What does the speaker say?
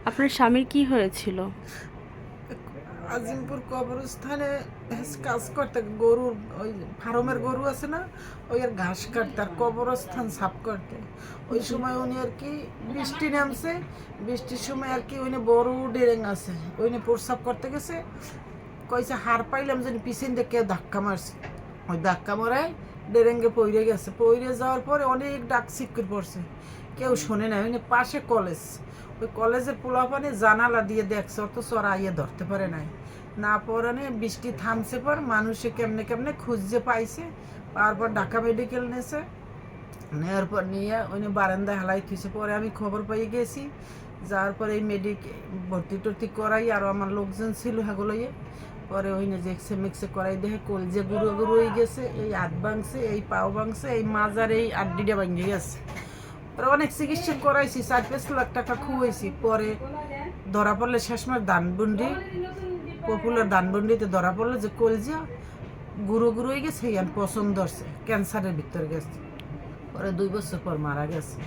আপনার স্বামীর কি হয়েছিল? আজিমপুর কবরস্থানে কাজ করতে গরুর ওই ফার্মের গরু আছে না, ওই আর ঘাস কাটতে আর কবরস্থান সাফ করতে। ওই জি। সময় উনি আর কি বৃষ্টি নামছে, বৃষ্টির সময় আর কি উনি বড় ডেরেং আছে, উনি প্রস্রাব করতে গেছে, কইছে হার পাইলাম যেন পিছন দিয়ে কেউ ধাক্কা মারছে। ওই ধাক্কা মারায় ডেরেঙ্গে পইরে গেছে, পইরে যাওয়ার পরে অনেক ডাক সিক্কুর পড়ছে, কেউ শোনে না। উনি পাশে কলেজ, ওই কলেজের পোলাপানে জানালা দিয়ে দেখছে, অথচ ওরা আইয়ে ধরতে পারে নাই। না পরানে বৃষ্টি থামছে পর মানুষে কেমনে কেমনে খুঁজে পাইছে, পাওয়ার পর ঢাকা মেডিকেল নেছে, নেওয়ার পর নিয়ে উনি বারান্দায় হালাই থুইছে। পরে আমি খবর পাই গেছি, যাওয়ার পরে এই ভর্তি টর্তি করাই, আরও আমার লোকজন ছিল সেগুলোই। পরে ওই যে এক্সে মেক্সে করাই দেখে কলজে গুঁড়ো গুঁড়ো হয়ে গেছে, এই হাত ভাঙছে, এই পাও ভাঙছে, এই মাজার এই আড্ডিটা ভাঙে গেছে। পরে অনেক চিকিৎসা করাইছি, 4-5 লাখ টাকা খুয়াইছি। পরে ধরা পড়লে শেষমাস ধানবন্ডি, পপুলার ধানবন্ডিতে ধরা পড়লো যে কলজা গুঁড়ো গুঁড়ো হয়ে গেছে, পছন্দ হচ্ছে ক্যান্সারের ভিতরে গেছে। পরে 2 বছর পর মারা গেছে।